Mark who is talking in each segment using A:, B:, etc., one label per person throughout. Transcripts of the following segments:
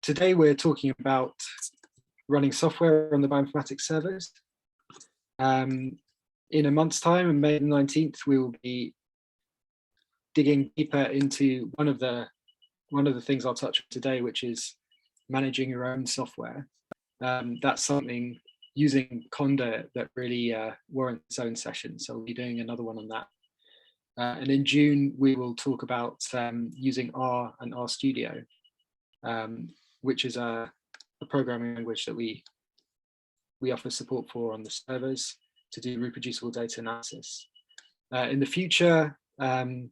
A: today we're talking about running software on the bioinformatics servers. In a month's time, on May the 19th, we will be digging deeper into one of the things I'll touch on today, which is managing your own software. That's something using Conda that really warrants its own session. So we'll be doing another one on that. And in June, we will talk about using R and RStudio, which is a programming language that we offer support for on the servers to do reproducible data analysis. In the future, there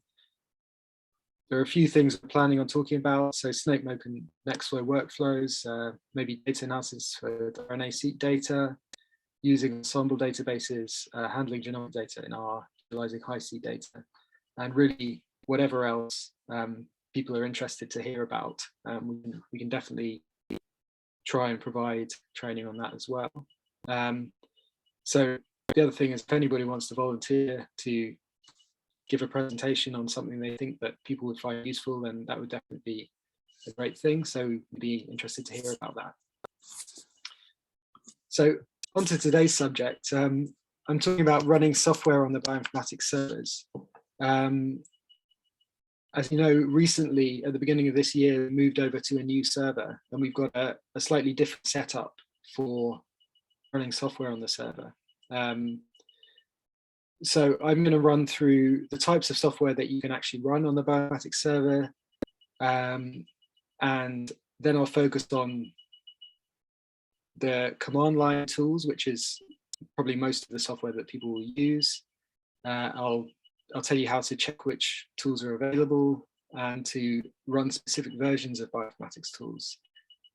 A: are a few things we're planning on talking about. So SnakeMoke and Nextflow workflows, maybe data analysis for the RNA-seq data, using ensemble databases, handling genomic data in R, utilizing high-C data, and really whatever else people are interested to hear about. We can definitely try and provide training on that as well. So the other thing is, if anybody wants to volunteer to give a presentation on something they think that people would find useful, then that would definitely be a great thing. So we'd be interested to hear about that. So on to today's subject. I'm talking about running software on the bioinformatics servers. As you know, recently, at the beginning of this year, we moved over to a new server, and we've got a slightly different setup for running software on the server. So I'm going to run through the types of software that you can actually run on the bioinformatics server, and then I'll focus on the command line tools, which is probably most of the software that people will use. I'll tell you how to check which tools are available and to run specific versions of bioinformatics tools.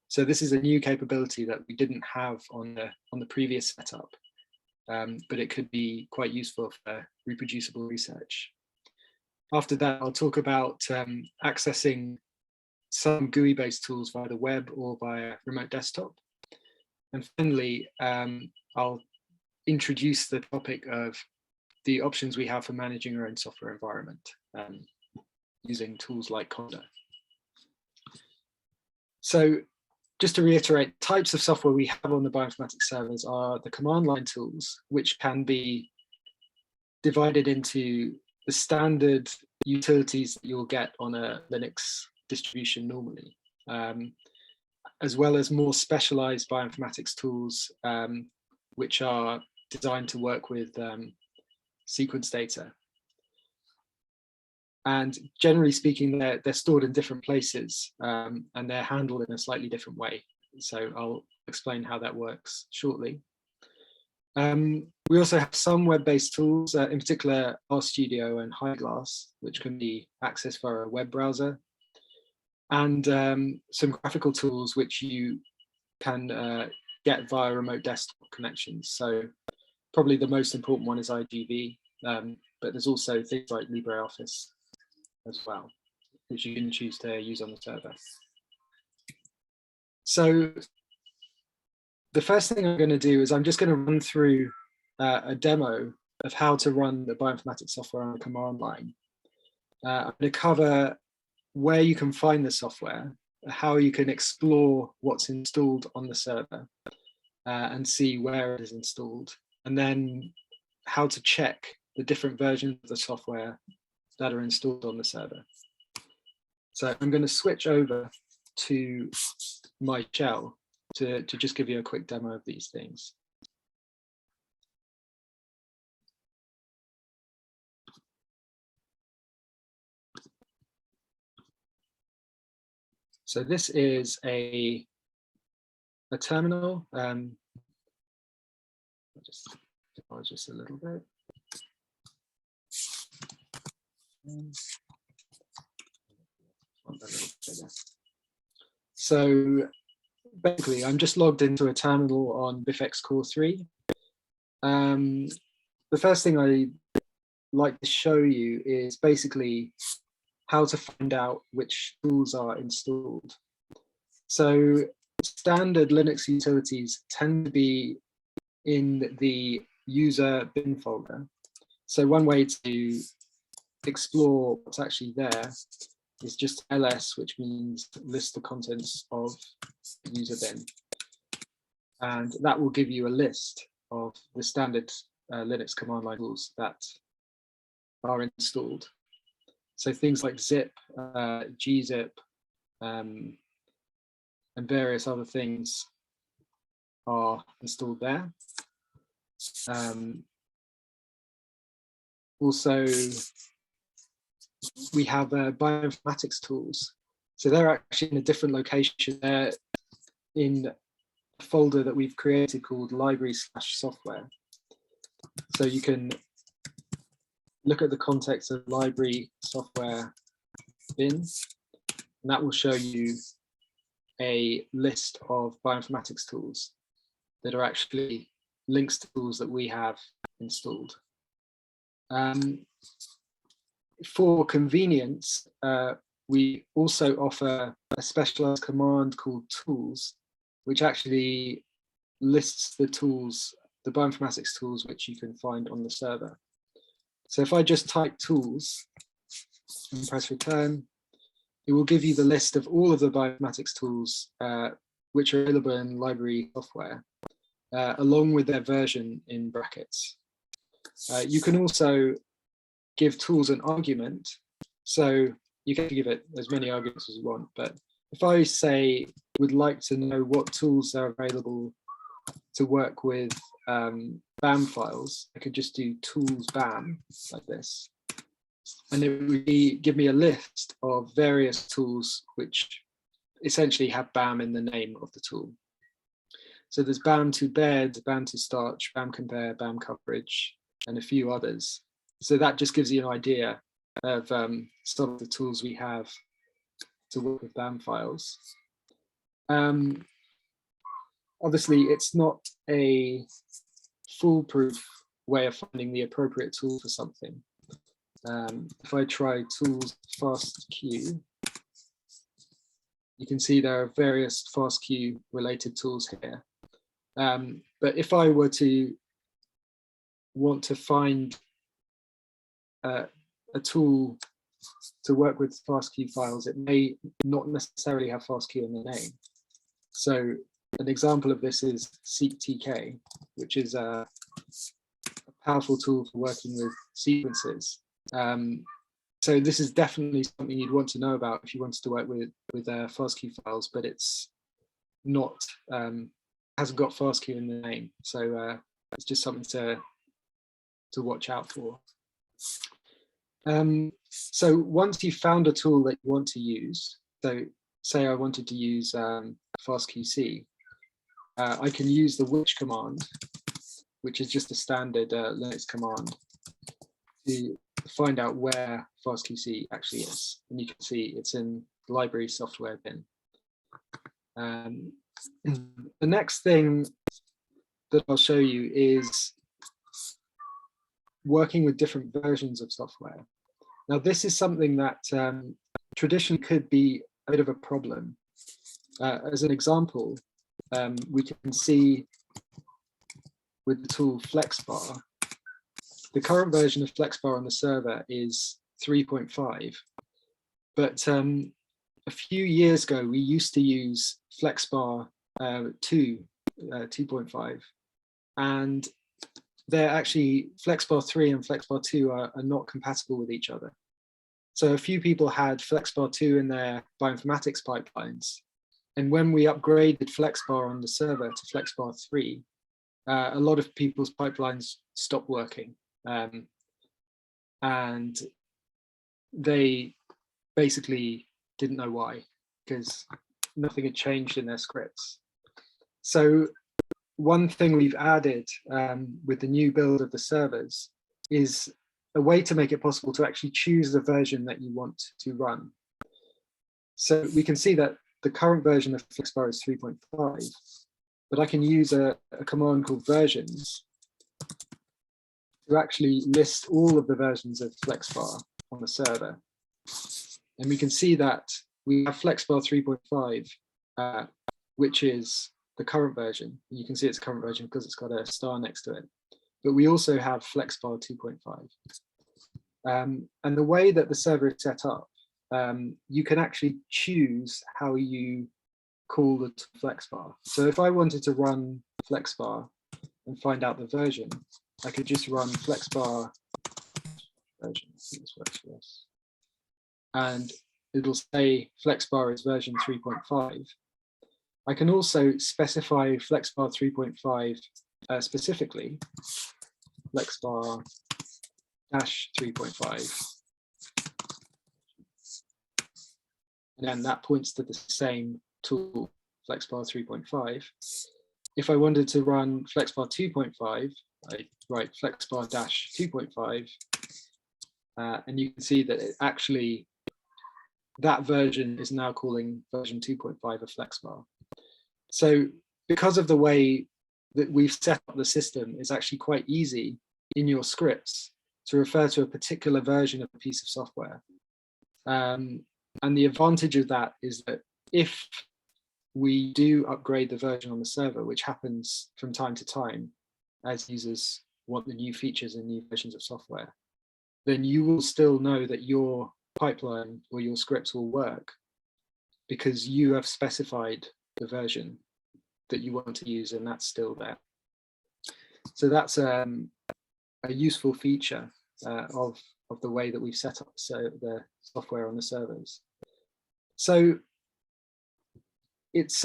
A: So this is a new capability that we didn't have on the previous setup. But it could be quite useful for reproducible research. After that, I'll talk about accessing some GUI-based tools via the web or via remote desktop. And finally, I'll introduce the topic of the options we have for managing our own software environment using tools like Conda. So just to reiterate, types of software we have on the bioinformatics servers are the command line tools, which can be divided into the standard utilities that you'll get on a Linux distribution normally, as well as more specialized bioinformatics tools, which are designed to work with sequence data. And generally speaking, they're stored in different places and they're handled in a slightly different way. So I'll explain how that works shortly. We also have some web-based tools, in particular RStudio and HighGlass, which can be accessed via a web browser, and some graphical tools which you can get via remote desktop connections. So probably the most important one is IGV, but there's also things like LibreOffice as well, which you can choose to use on the server. So the first thing I'm going to do is I'm just going to run through a demo of how to run the bioinformatics software on the command line. I'm going to cover where you can find the software, how you can explore what's installed on the server and see where it is installed, and then how to check the different versions of the software that are installed on the server. So I'm going to switch over to my shell to just give you a quick demo of these things. So this is a terminal. I'll just a little bit. So basically, I'm just logged into a terminal on BIFX Core 3. The first thing I'd like to show you is basically how to find out which tools are installed. So standard Linux utilities tend to be in the user bin folder. So one way to explore what's actually there is just ls, which means list the contents of user bin. And that will give you a list of the standard Linux command line tools that are installed. So things like zip, gzip, and various other things are installed there. Also, we have bioinformatics tools. So they're actually in a different location. They're in a folder that we've created called library/software. So you can look at the context of library software bin, and that will show you a list of bioinformatics tools that are actually links to tools that we have installed. For convenience, we also offer a specialized command called tools, which actually lists the tools, the bioinformatics tools, which you can find on the server. So if I just type tools and press return, it will give you the list of all of the bioinformatics tools which are available in library software, along with their version in brackets. You can also give tools an argument. So you can give it as many arguments as you want, but if I say would like to know what tools are available to work with BAM files, I could just do tools BAM like this. And it would give me a list of various tools which essentially have BAM in the name of the tool. So there's BAM to bed, BAM to starch, BAM compare, BAM coverage, and a few others. So that just gives you an idea of some of the tools we have to work with BAM files. Obviously, it's not a foolproof way of finding the appropriate tool for something. If I try tools FastQ, you can see there are various FastQ related tools here. But if I were to want to find a tool to work with FastQ files, it may not necessarily have FastQ in the name. So an example of this is seqtk, which is a powerful tool for working with sequences. So this is definitely something you'd want to know about if you wanted to work with FastQ files, but it's not, hasn't got FastQ in the name. So it's just something to watch out for. So once you've found a tool that you want to use, so say I wanted to use FastQC, I can use the which command, which is just a standard Linux command, to find out where FastQC actually is. And you can see it's in the library software bin. The next thing that I'll show you is working with different versions of software. Now, this is something that traditionally could be a bit of a problem. As an example, we can see with the tool FlexBar, the current version of FlexBar on the server is 3.5, but a few years ago, we used to use FlexBar 2.5, and they're actually, FlexBar 3 and FlexBar 2 are not compatible with each other. So a few people had FlexBar 2 in their bioinformatics pipelines, and when we upgraded FlexBar on the server to FlexBar 3, a lot of people's pipelines stopped working. And they basically didn't know why, because nothing had changed in their scripts. So one thing we've added with the new build of the servers is a way to make it possible to actually choose the version that you want to run. So we can see that the current version of FlexBar is 3.5, but I can use a command called versions to actually list all of the versions of FlexBar on the server. And we can see that we have FlexBar 3.5, which is the current version. You can see it's current version because it's got a star next to it. But we also have FlexBar 2.5. And the way that the server is set up you can actually choose how you call the FlexBar. So if I wanted to run FlexBar and find out the version, I could just run FlexBar version. I think this works for us. And it'll say FlexBar is version 3.5. I can also specify FlexBar 3.5 specifically, FlexBar -3.5. And then that points to the same tool, FlexBar 3.5. If I wanted to run FlexBar 2.5, I write FlexBar -2.5, and you can see that it actually, that version is now calling version 2.5 of FlexBar. So because of the way that we've set up the system, it's actually quite easy in your scripts to refer to a particular version of a piece of software. And the advantage of that is that if we do upgrade the version on the server, which happens from time to time as users want the new features and new versions of software, then you will still know that your pipeline or your scripts will work because you have specified the version that you want to use, and that's still there. So that's a useful feature of the way that we've set up the software on the servers. So it's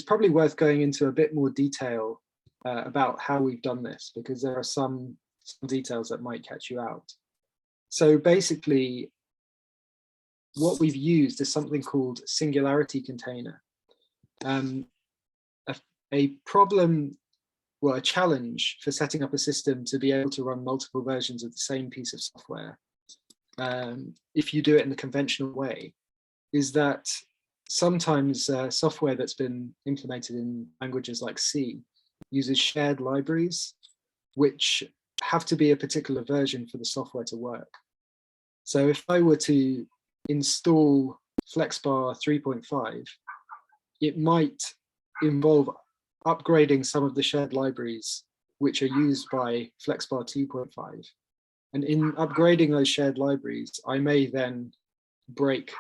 A: probably worth going into a bit more detail about how we've done this, because there are some details that might catch you out. So basically, what we've used is something called singularity container. A problem, well, a challenge for setting up a system to be able to run multiple versions of the same piece of software, if you do it in the conventional way, is that sometimes software that's been implemented in languages like C uses shared libraries, which have to be a particular version for the software to work. So if I were to install FlexBar 3.5, it might involve upgrading some of the shared libraries which are used by FlexBar 2.5. And in upgrading those shared libraries, I may then break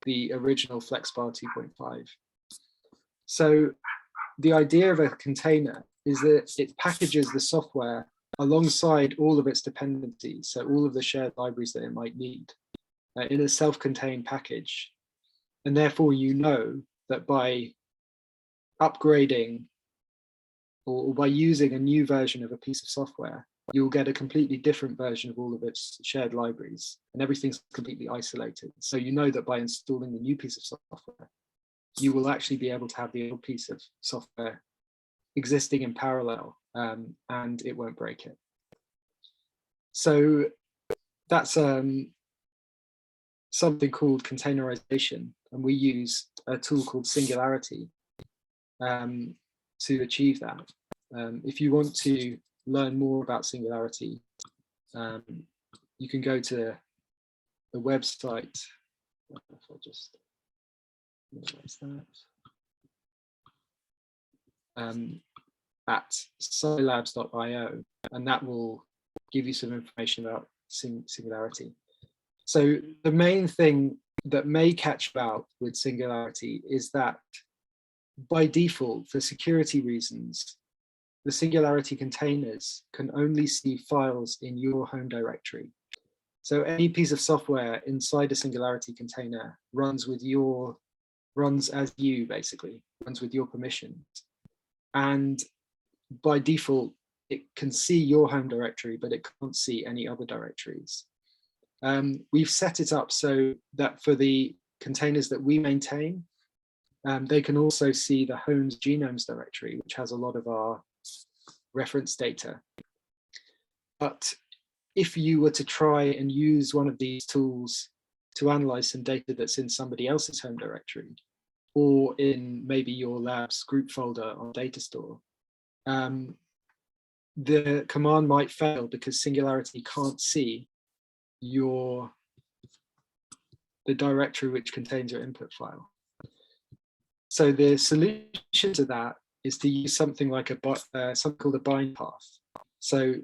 A: the original FlexBar 2.5. So the idea of a container is that it packages the software alongside all of its dependencies, so all of the shared libraries that it might need, in a self-contained package. And therefore, you know that by upgrading or by using a new version of a piece of software, you'll get a completely different version of all of its shared libraries, and everything's completely isolated. So you know that by installing the new piece of software, you will actually be able to have the old piece of software existing in parallel, and it won't break it. So that's something called containerization, and we use a tool called Singularity to achieve that. If you want to learn more about Singularity, you can go to the website. If I just minimize that, at scilabs.io, and that will give you some information about Singularity. So the main thing that may catch you out with Singularity is that by default, for security reasons, the Singularity containers can only see files in your home directory. So any piece of software inside a Singularity container runs as you, basically, runs with your permissions. And by default, it can see your home directory, but it can't see any other directories. We've set it up so that for the containers that we maintain, they can also see the home's genomes directory, which has a lot of our reference data. But if you were to try and use one of these tools to analyze some data that's in somebody else's home directory, or in maybe your lab's group folder on data store, the command might fail because Singularity can't see the directory which contains your input file. So the solution to that is to use something like something called a bind path. So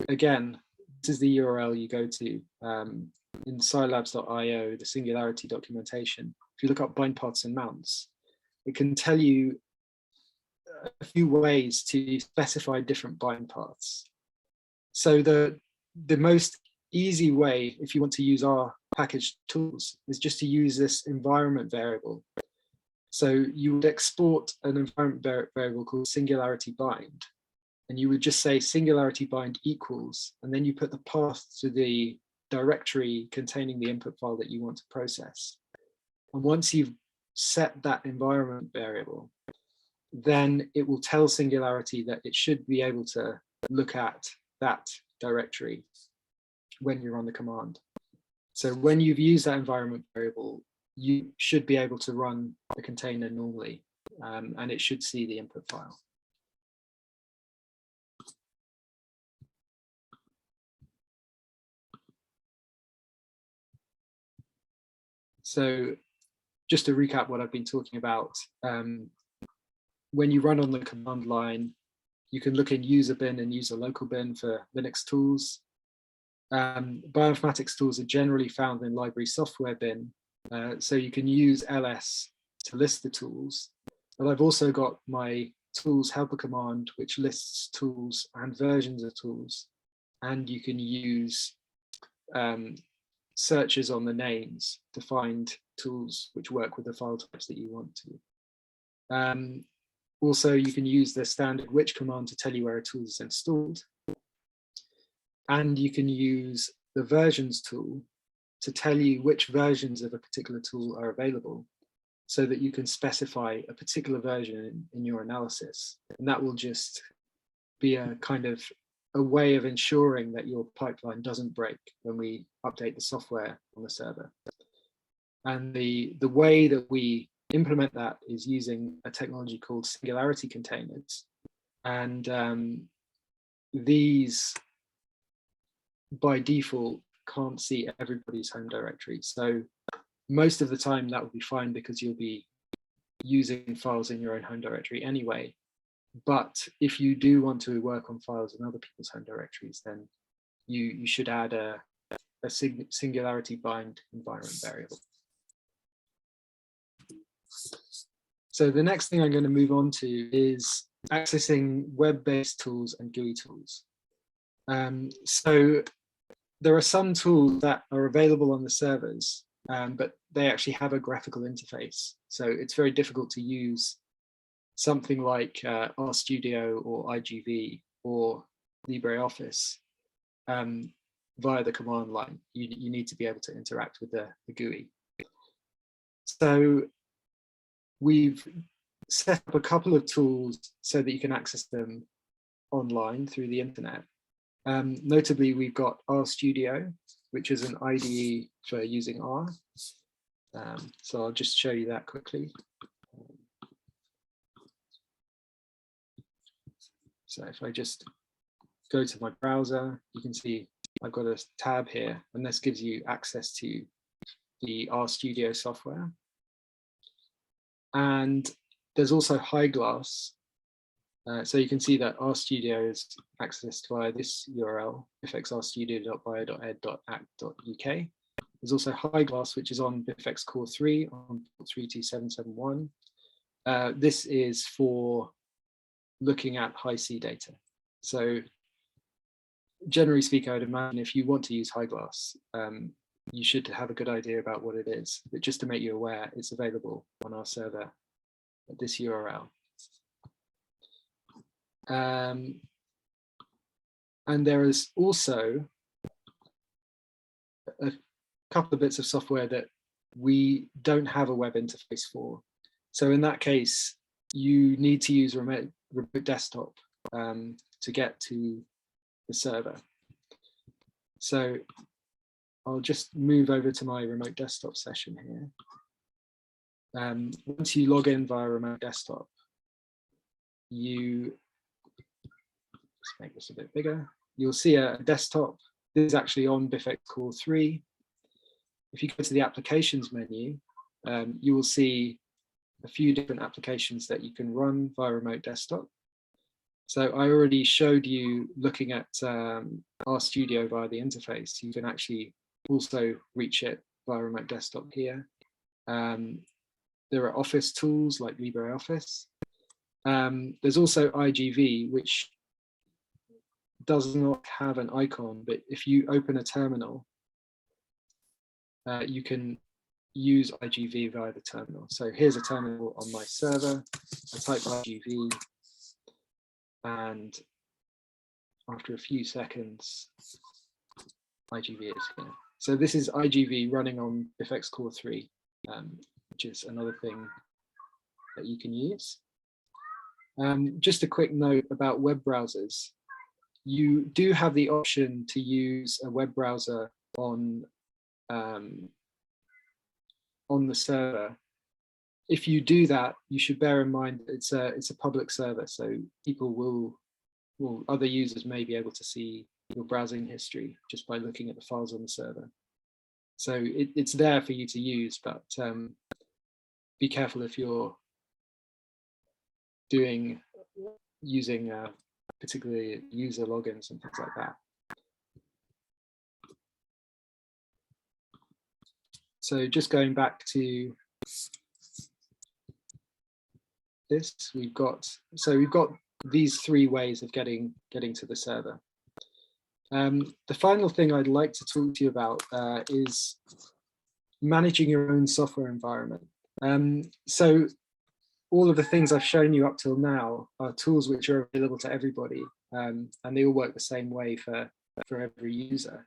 A: again, this is the URL you go to in scilabs.io, the Singularity documentation, if you look up bind paths and mounts, it can tell you a few ways to specify different bind paths. So the most easy way, if you want to use our packaged tools, is just to use this environment variable. So you would export an environment variable called singularity bind, and you would just say singularity bind equals, and then you put the path to the directory containing the input file that you want to process. And once you've set that environment variable, then it will tell Singularity that it should be able to look at that directory when you run the command. So when you've used that environment variable, you should be able to run the container normally, and it should see the input file. So just to recap what I've been talking about, when you run on the command line, you can look in user bin and user local bin for Linux tools. Bioinformatics tools are generally found in library software bin, so you can use ls to list the tools. But I've also got my tools helper command, which lists tools and versions of tools, and you can use searches on the names to find tools which work with the file types that you want to. Also, you can use the standard which command to tell you where a tool is installed. And you can use the versions tool to tell you which versions of a particular tool are available, so that you can specify a particular version in your analysis. And that will just be a kind of a way of ensuring that your pipeline doesn't break when we update the software on the server. And the way that we implement that is using a technology called Singularity containers. And these, by default, can't see everybody's home directory. So most of the time that will be fine because you'll be using files in your own home directory anyway. But if you do want to work on files in other people's home directories, then you should add a singularity bind environment variable. So the next thing I'm going to move on to is accessing web-based tools and GUI tools. So there are some tools that are available on the servers, but they actually have a graphical interface. So it's very difficult to use something like RStudio or IGV or LibreOffice via the command line. You need to be able to interact with the GUI. So we've set up a couple of tools so that you can access them online through the internet. Notably, we've got RStudio, which is an IDE for using R. So I'll just show you that quickly. So if I just go to my browser, you can see I've got a tab here, and this gives you access to the RStudio software. And there's also High-Glass. So you can see that RStudio is accessed via this URL, bifxrstudio.bio.ed.act.uk. There's also High-Glass, which is on BIFX Core 3 on port 32771. This is for looking at high-C data. So generally speaking, I would imagine if you want to use High-Glass, you should have a good idea about what it is. But just to make you aware, it's available on our server at this URL. And there is also a couple of bits of software that we don't have a web interface for. So in that case, you need to use remote desktop to get to the server. So I'll just move over to my remote desktop session here. Once you log in via remote desktop, let's make this a bit bigger. You'll see a desktop. This is actually on BIFX Core 3. If you go to the applications menu, you will see a few different applications that you can run via remote desktop. So I already showed you looking at RStudio via the interface. You can actually also reach it via remote desktop here. There are Office tools like LibreOffice. There's also IGV, which does not have an icon, but if you open a terminal, you can use IGV via the terminal. So here's a terminal on my server. I type IGV, and after a few seconds, IGV is here. So this is IGV running on BIFX Core 3, which is another thing that you can use. Just a quick note about web browsers. You do have the option to use a web browser on the server. If you do that, you should bear in mind it's a public server, so people other users may be able to see your browsing history just by looking at the files on the server. So it's there for you to use, but be careful if you're using particularly user logins and things like that. So just going back to this, we've got these three ways of getting to the server. The final thing I'd like to talk to you about is managing your own software environment. So all of the things I've shown you up till now are tools which are available to everybody, and they all work the same way for every user.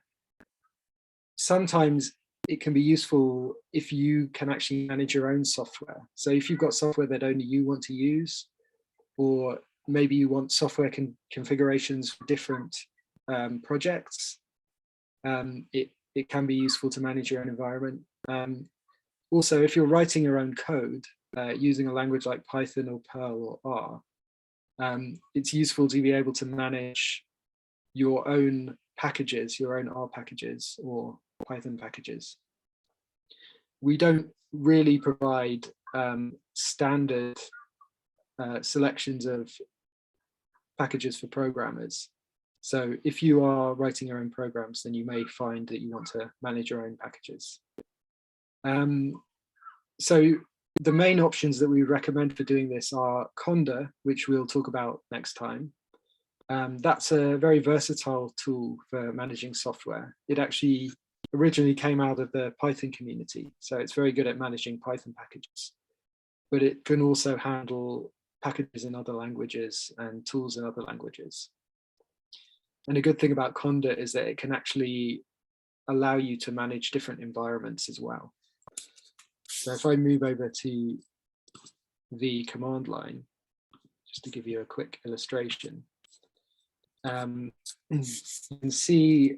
A: Sometimes it can be useful if you can actually manage your own software. So if you've got software that only you want to use, or maybe you want software configurations for different projects, it can be useful to manage your own environment. Also, if you're writing your own code using a language like Python or Perl or R, it's useful to be able to manage your own packages, your own R packages or Python packages. We don't really provide standard selections of packages for programmers. So if you are writing your own programs, then you may find that you want to manage your own packages. So the main options that we recommend for doing this are Conda, which we'll talk about next time. That's a very versatile tool for managing software. It actually originally came out of the Python community, so it's very good at managing Python packages, but it can also handle packages in other languages and tools in other languages. And a good thing about Conda is that it can actually allow you to manage different environments as well. So if I move over to the command line, just to give you a quick illustration, you can see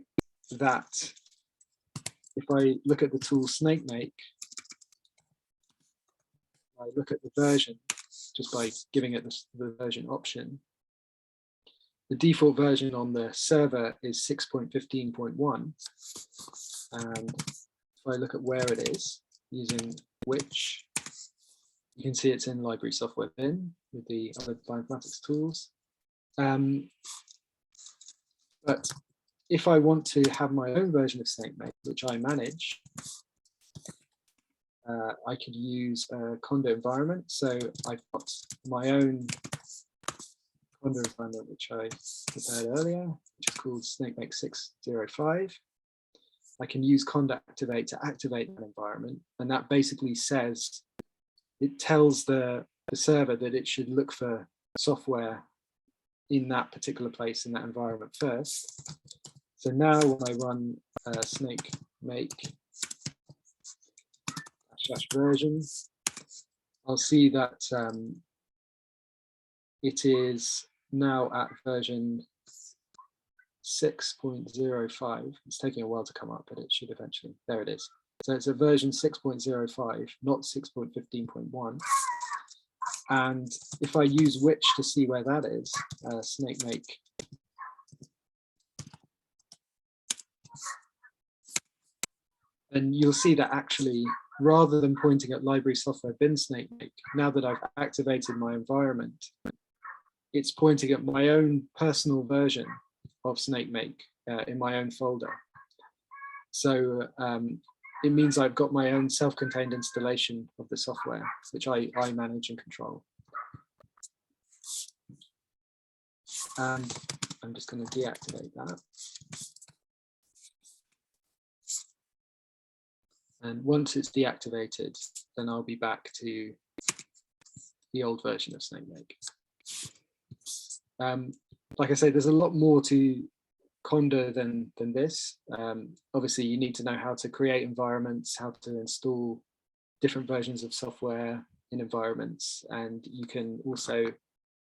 A: that if I look at the tool SnakeMake, I look at the version just by giving it the version option. The default version on the server is 6.15.1, and if I look at where it is using which, you can see it's in library software bin with the other bioinformatics tools. But if I want to have my own version of SnakeMake, which I manage, I could use a Conda environment. So I've got my own Conda environment, which I prepared earlier, which is called SnakeMake 605. I can use Conda activate to activate that environment, and that basically says, it tells the server that it should look for software in that particular place in that environment first. So now when I run SnakeMake /version, I'll see that it is now at version 6.05. It's taking a while to come up, but it should eventually. There it is. So it's a version 6.05, not 6.15.1. And if I use which to see where that is, SnakeMake, then you'll see that actually, rather than pointing at library software bin SnakeMake, now that I've activated my environment, it's pointing at my own personal version of SnakeMake in my own folder. So it means I've got my own self-contained installation of the software, which I manage and control. And I'm just going to deactivate that. And once it's deactivated, then I'll be back to the old version of Snowflake. Like I say, there's a lot more to Conda than this. Obviously, you need to know how to create environments, how to install different versions of software in environments, and you can also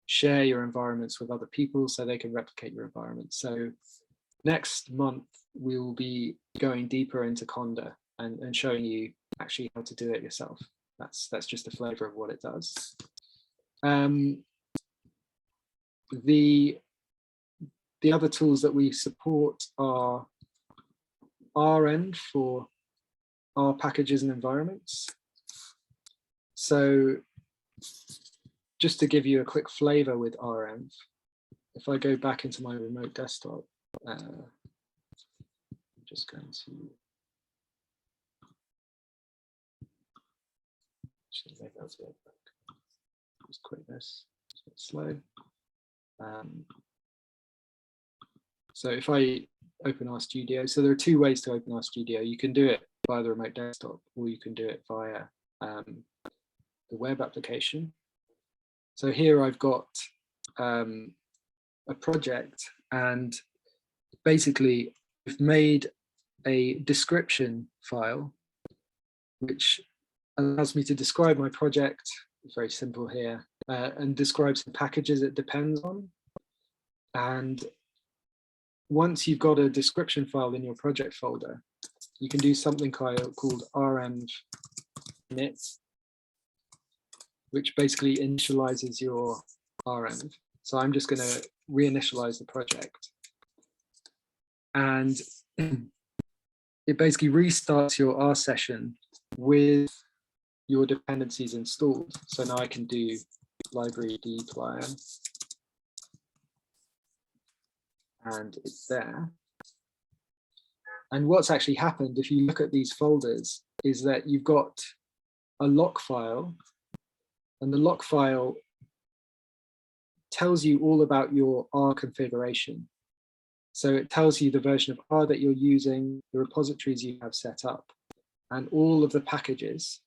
A: share your environments with other people so they can replicate your environment. So next month, we will be going deeper into Conda and showing you actually how to do it yourself. That's just a flavor of what it does. The other tools that we support are REnv for R packages and environments. So just to give you a quick flavor with REnv, if I go back into my remote desktop, I'm just going to actually maybe I'll do it. Just quit this. It's a bit slow. So if I open RStudio, so there are two ways to open RStudio. You can do it via the remote desktop, or you can do it via the web application. So here I've got a project, and basically I've made a description file which allows me to describe my project. It's very simple here, and describe some packages it depends on. And once you've got a description file in your project folder, you can do something called REnv init, which basically initializes your REnv. So I'm just going to reinitialize the project. And it basically restarts your R session with your dependencies installed. So now I can do library dplyr, and it's there. And what's actually happened, if you look at these folders, is that you've got a lock file, and the lock file tells you all about your R configuration. So it tells you the version of R that you're using, the repositories you have set up, and all of the packages.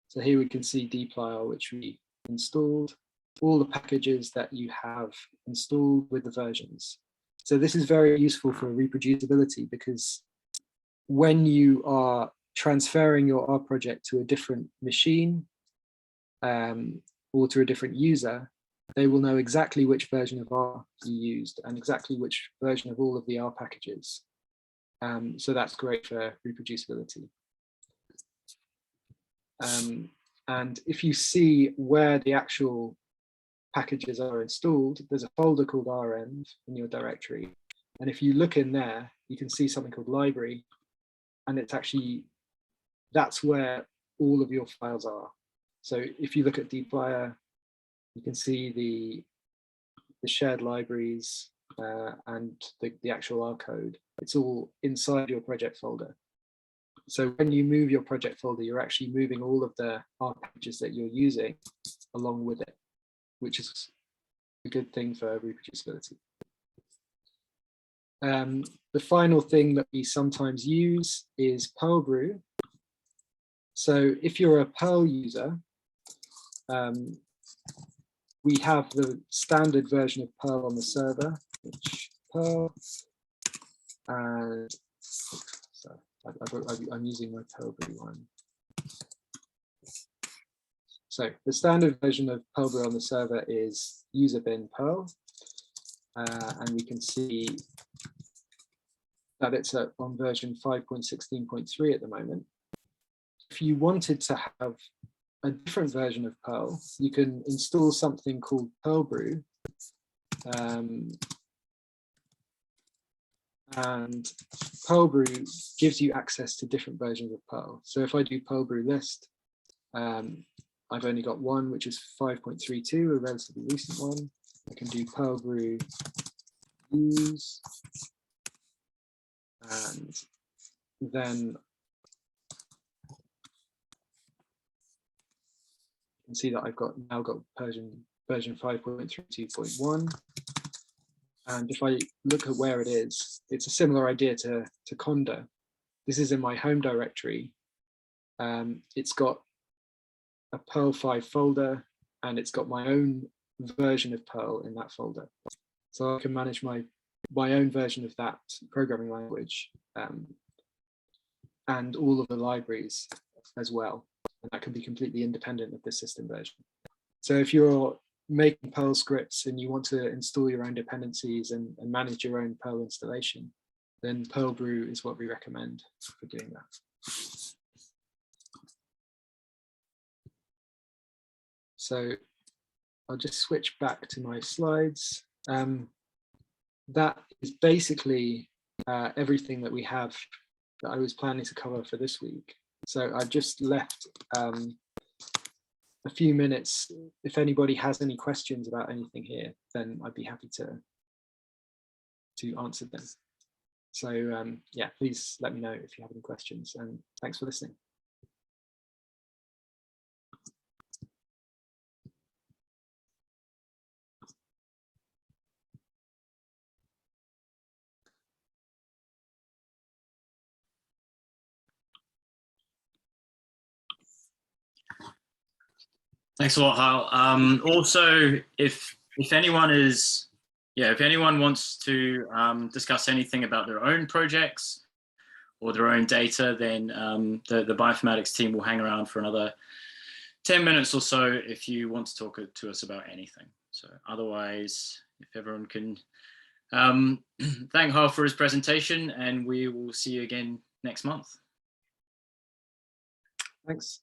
A: So here we can see dplyr, which we installed, all the packages that you have installed with the versions. So this is very useful for reproducibility, because when you are transferring your R project to a different machine or to a different user, they will know exactly which version of R you used and exactly which version of all of the R packages. So that's great for reproducibility. And if you see where the actual packages are installed, there's a folder called REnv in your directory. And if you look in there, you can see something called library. And it's actually, that's where all of your files are. So if you look at dplyr, you can see the shared libraries and the actual R code. It's all inside your project folder. So when you move your project folder, you're actually moving all of the R packages that you're using along with it, which is a good thing for reproducibility. The final thing that we sometimes use is Perl brew. So if you're a Perl user, we have the standard version of Perl on the server, which Perl, and so I'm using my Perl brew one. So the standard version of Perl brew on the server is user bin Perl, and we can see that it's on version 5.16.3 at the moment. If you wanted to have a different version of Perl, you can install something called Perl brew, and Perl brew gives you access to different versions of Perl. So if I do Perl brew list, I've only got one, which is 5.32, a relatively recent one. I can do Perl brew use, and then you can see that I've now got version 5.32.1. And if I look at where it is, it's a similar idea to Conda. This is in my home directory. It's got a Perl 5 folder, and it's got my own version of Perl in that folder. So I can manage my own version of that programming language and all of the libraries as well. And that can be completely independent of the system version. So if you're making Perl scripts and you want to install your own dependencies and manage your own Perl installation, then Perl Brew is what we recommend for doing that. So I'll just switch back to my slides. That is basically everything that we have that I was planning to cover for this week. So I've just left a few minutes. If anybody has any questions about anything here, then I'd be happy to answer them. So yeah, please let me know if you have any questions, and thanks for listening.
B: Thanks a lot, Hal. Also, if anyone wants to discuss anything about their own projects or their own data, then the Bioinformatics team will hang around for another 10 minutes or so if you want to talk to us about anything. So otherwise, if everyone can thank Hal for his presentation, and we will see you again next month.
A: Thanks.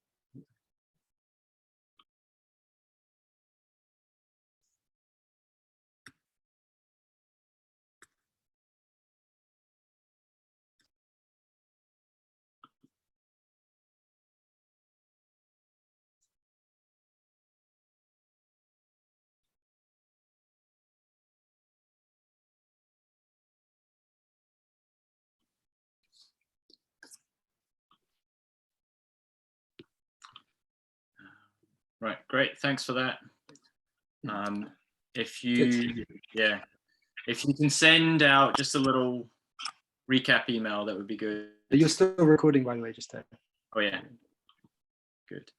B: Right, great. Thanks for that. If you can send out just a little recap email, that would be good.
A: You're still recording, by the way, just to...
B: Oh yeah, good.